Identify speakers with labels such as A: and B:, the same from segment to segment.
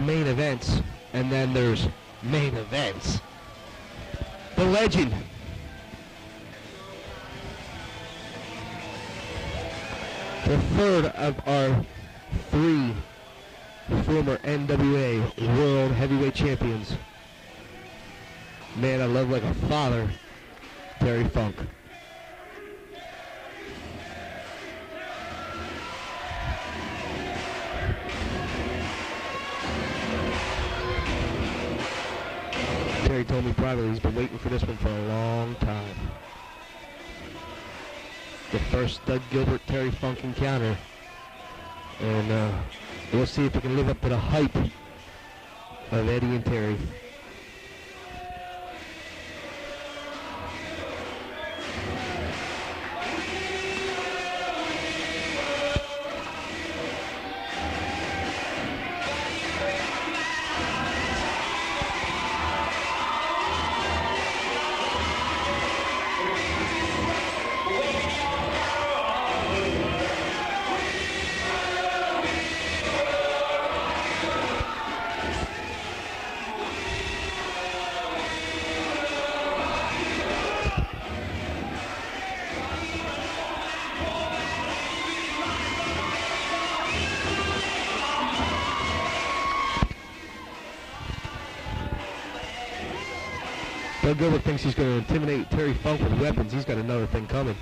A: main events, and then there's main events. The legend. The third of our 3 former NWA World Heavyweight Champions. Man I love like a father, Terry Funk. Terry told me privately he's been waiting for this one for a long time. The first Doug Gilbert Terry Funk encounter. And we'll see if we can live up to the hype of Eddie and Terry. Doug Gilbert thinks he's going to intimidate Terry Funk with weapons. He's got another thing coming.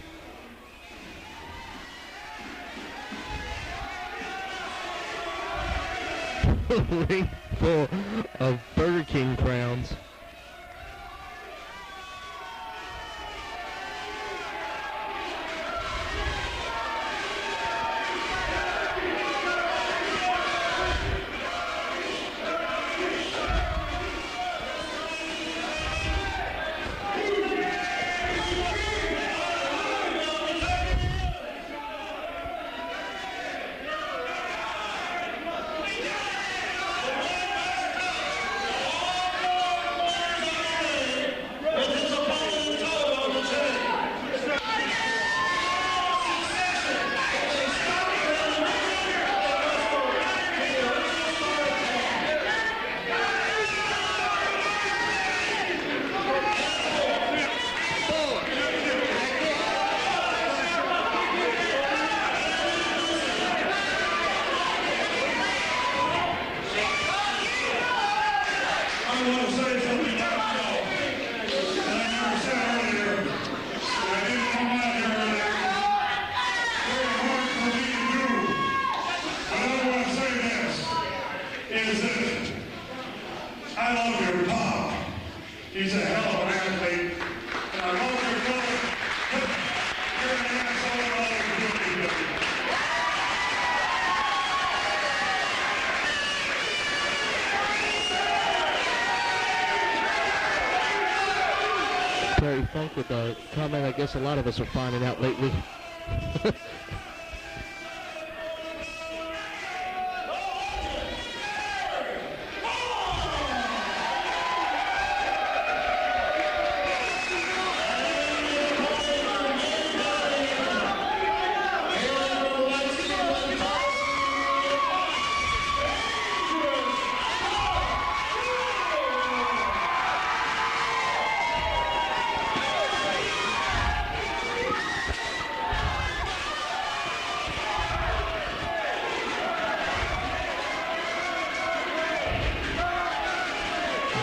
A: A ring full of Burger King crowns. Terry Funk with a comment I guess a lot of us are finding out lately.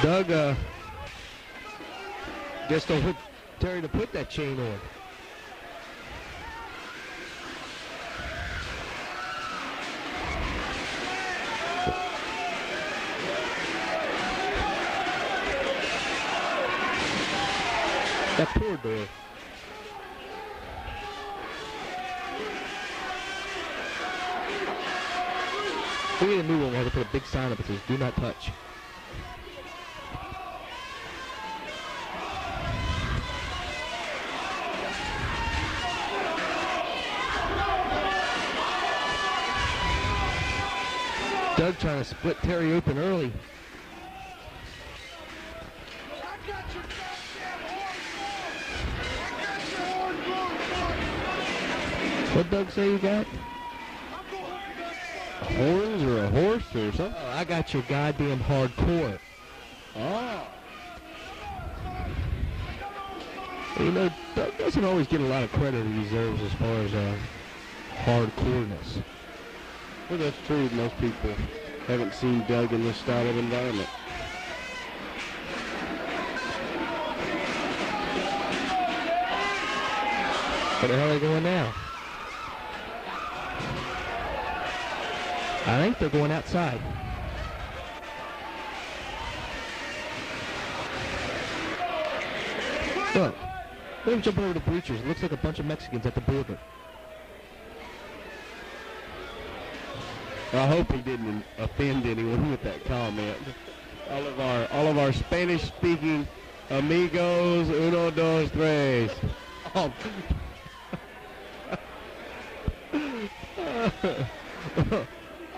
A: Doug just told Terry to put that chain on. That poor door. We need a new one. We have to put a big sign up that says "Do not touch." Doug trying to split Terry open early. What Doug say you got?
B: horns or a horse or something?
A: Oh, I got your goddamn hardcore.
B: Oh.
A: You know, Doug doesn't always get a lot of credit he deserves as far as hardcoreness.
B: Well, that's true. Most people haven't seen Doug in this style of environment.
A: Where the hell are they going now? I think they're going outside. Look, let him jump over the bleachers. It looks like a bunch of Mexicans at the border.
B: I hope he didn't offend anyone with that comment. All of our Spanish-speaking amigos, uno, dos, tres. Oh.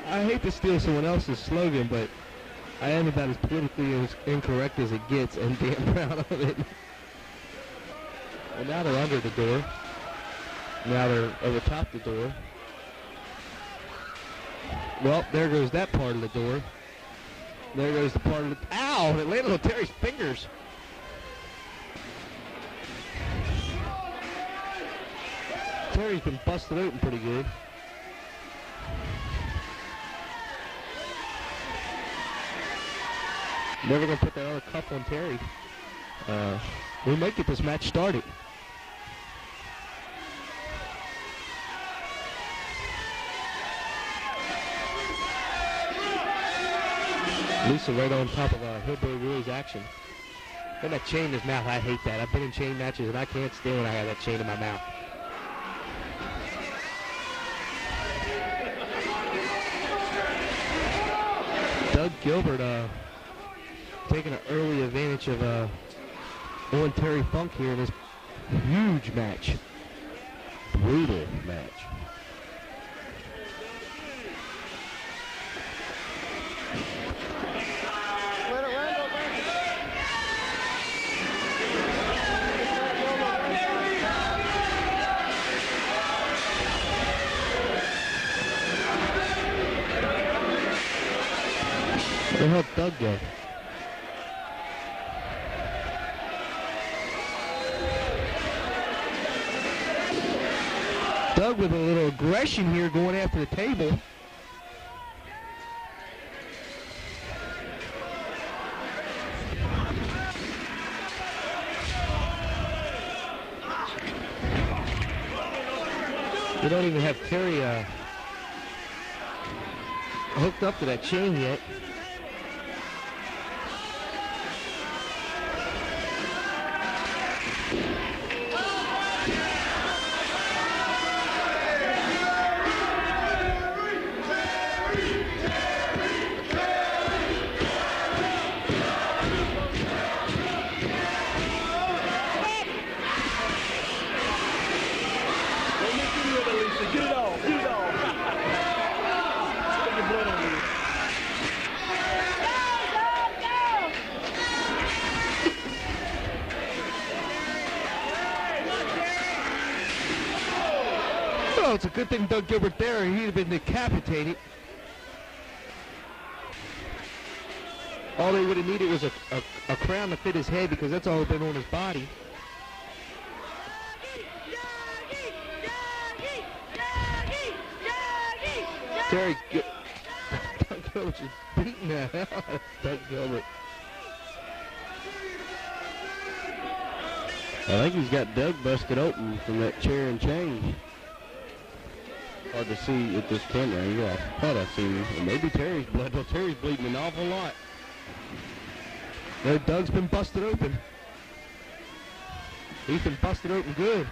A: I hate to steal someone else's slogan, but I am about as politically incorrect as it gets, and damn proud of it. Well, now they're under the door. Now they're over top the door. Well, there goes that part of the door. There goes the part of the... Ow! It landed on Terry's fingers. Terry's been busted open pretty good. Never gonna put that other cuff on Terry. We might get this match started. Lisa right on top of Hillbilly Willie's action. Got that chain in his mouth. I hate that. I've been in chain matches and I can't stand when I have that chain in my mouth. Doug Gilbert taking an early advantage of Owen Terry Funk here in this huge match. Brutal match. Where the hell did Doug go? Doug with a little aggression here going after the table. We don't even have Terry hooked up to that chain yet. Oh, it's a good thing Doug Gilbert there, he'd have been decapitated. All they would have needed was a crown to fit his head, because that's all been on his body. Terry Doug Gilbert's just beating the hell out of Doug Gilbert.
B: I think he's got Doug busted open from that chair and chain. Hard to see at this camera. Yeah, I thought I seen him. Maybe Terry's blood. Well, Terry's bleeding an awful lot.
A: No, Doug's been busted open. He's been busted open good.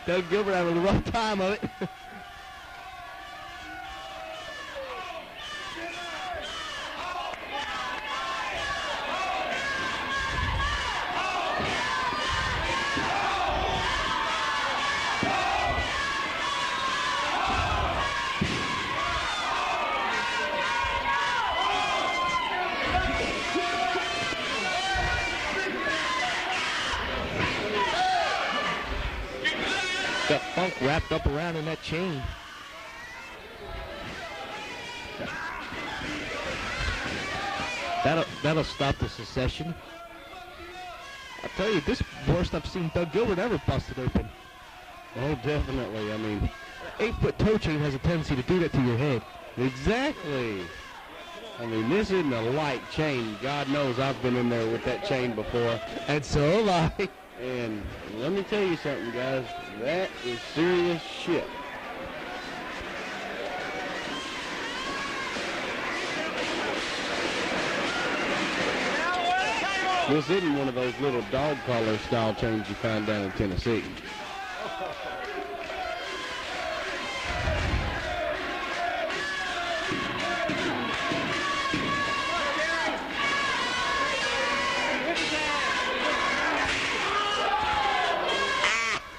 A: Doug Gilbert having a rough time of it. Got Funk wrapped up around in that chain. That'll stop the secession. I tell you, this worst I've seen Doug Gilbert ever busted open.
B: Oh, definitely. I mean,
A: 8-foot toe chain has a tendency to do that to your head.
B: exactly. I mean, this isn't a light chain. God knows I've been in there with that chain before.
A: And so have I.
B: And let me tell you something, guys. That is serious shit. This isn't one of those little dog collar style chains you find down in Tennessee.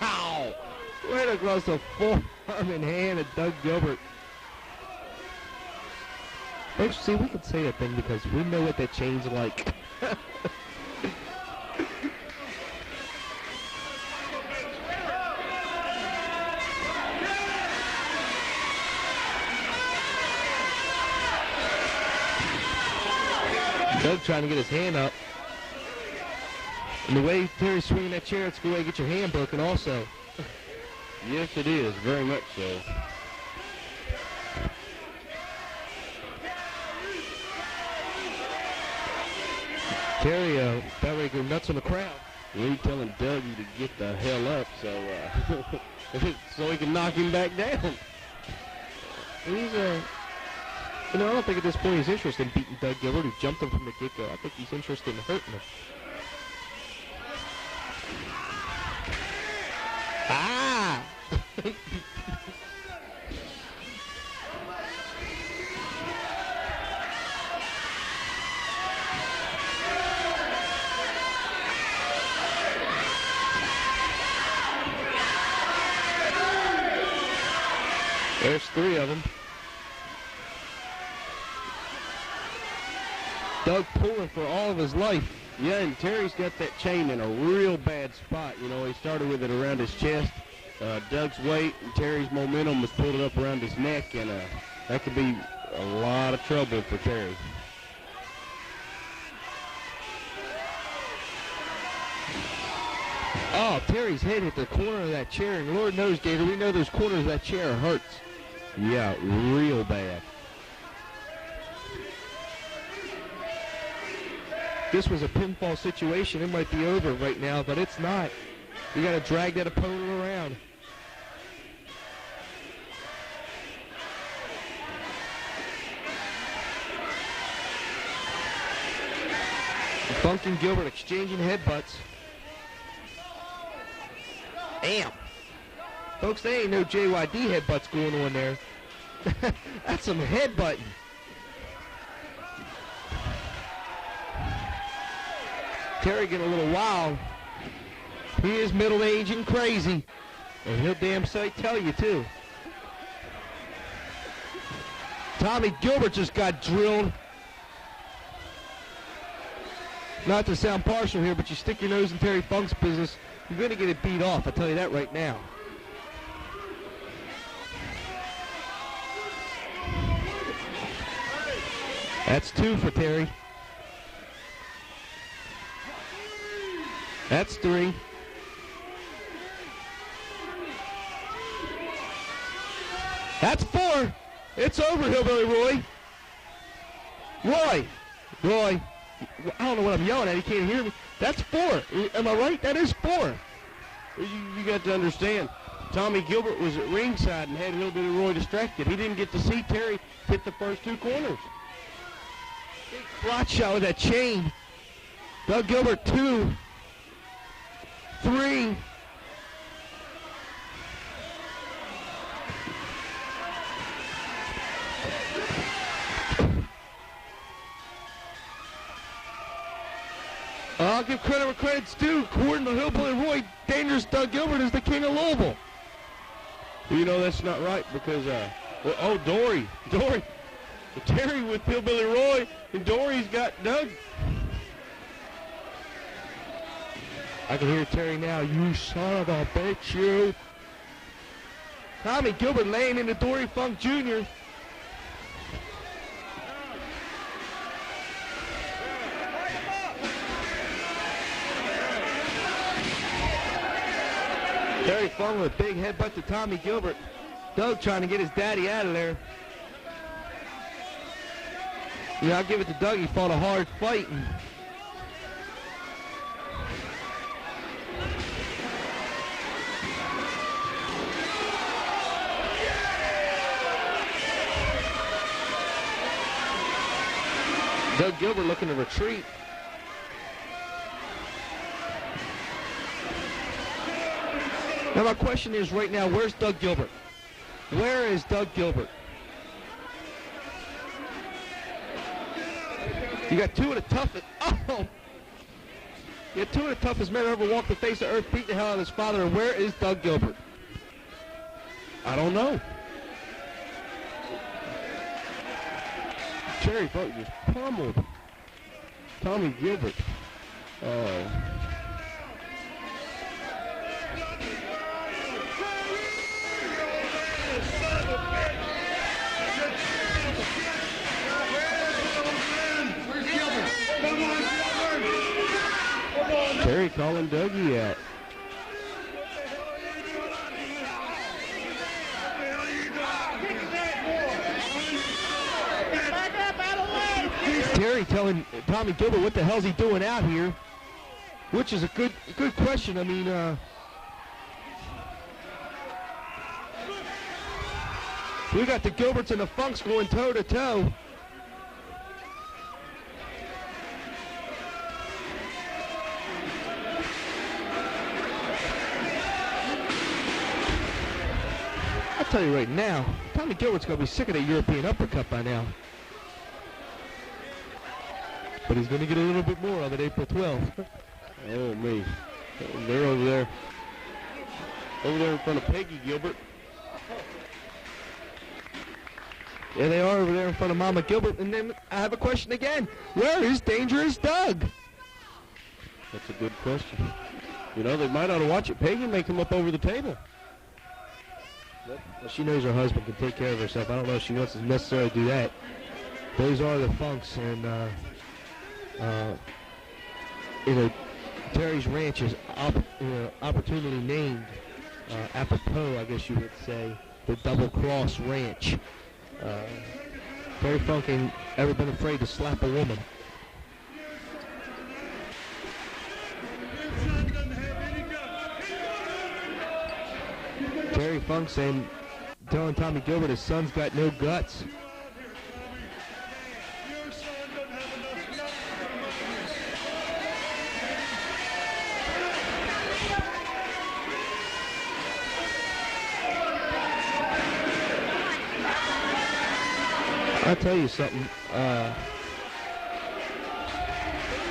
A: Ow! Right across the forearm and hand of Doug Gilbert. Folks, see, we can say that thing because we know what that chain's like. Doug trying to get his hand up. And the way Terry's swinging that chair, it's a good way to get your hand broken also.
B: Yes, it is. Very much so.
A: Terry about ready to go nuts on the crowd.
B: We ain't telling Dougie to get the hell up so he can knock him back down.
A: He's I don't think at this point he's interested in beating Doug Gilbert, who jumped him from the get-go. I think he's interested in hurting him. Ah! There's 3 of them. Doug pulling for all of his life.
B: Yeah, and Terry's got that chain in a real bad spot. You know, he started with it around his chest. Doug's weight and Terry's momentum was pulled up around his neck, and that could be a lot of trouble for Terry.
A: Oh, Terry's head hit the corner of that chair, and Lord knows, Gator, we know those corners of that chair hurts.
B: Yeah, real bad.
A: This was a pinfall situation. It might be over right now, but it's not. You got to drag that opponent around. Funk and Gilbert exchanging headbutts. Damn. Folks, they ain't no JYD headbutts going on there. That's some headbutting. Terry getting a little wild. He is middle-aged and crazy. And he'll damn sight tell you, too. Tommy Gilbert just got drilled. Not to sound partial here, but you stick your nose in Terry Funk's business, you're going to get it beat off. I'll tell you that right now. That's 2 for Terry. That's 3. That's 4. It's over, Hillbilly Roy. Roy. I don't know what I'm yelling at. He can't hear me. That's 4. Am I right? That is 4.
B: You got to understand, Tommy Gilbert was at ringside and had Hillbilly Roy distracted. He didn't get to see Terry hit the first 2 corners.
A: Big crotch shot with that chain. Doug Gilbert, 2. 3. I'll give credit where credit's due. According to Hillbilly Roy, dangerous Doug Gilbert is the king of Louisville.
B: You know that's not right because, Dory. Terry with Hillbilly Roy, and Dory's got Doug.
A: I can hear Terry now. You son of a bitch, you. Tommy Gilbert laying into Dory Funk Jr. Terry Funk with a big headbutt to Tommy Gilbert. Doug trying to get his daddy out of there. Yeah, I'll give it to Doug. He fought a hard fight. Doug Gilbert looking to retreat. Now my question is right now, where's Doug Gilbert? Where is Doug Gilbert? You got two of the toughest, you got two of the toughest men ever walked the face of earth, beat the hell out of his father, and where is Doug Gilbert? I don't know. Terry Funk just pummeled Tommy Gilbert. Terry calling Dougie out. Terry telling Tommy Gilbert what the hell's he doing out here, which is a good question. I mean, we got the Gilberts and the Funks going toe to toe. I'll tell you right now, Tommy Gilbert's going to be sick of that European uppercut by now. But he's going to get a little bit more of it April 12th.
B: Oh, me. They're over there. Over there in front of Peggy Gilbert.
A: Yeah, they are over there in front of Mama Gilbert. And then I have a question again. Where is Dangerous Doug?
B: That's a good question. You know, they might ought to watch it. Peggy may come up over the table.
A: Well, she knows her husband can take care of herself. I don't know if she wants to necessarily do that. Those are the Funks, and Terry's Ranch is opportunely named, apropos, I guess you would say, the Double Cross Ranch. Terry Funk ain't ever been afraid to slap a woman. Terry Funk telling Tommy Gilbert his son's got no guts. I'll tell you something.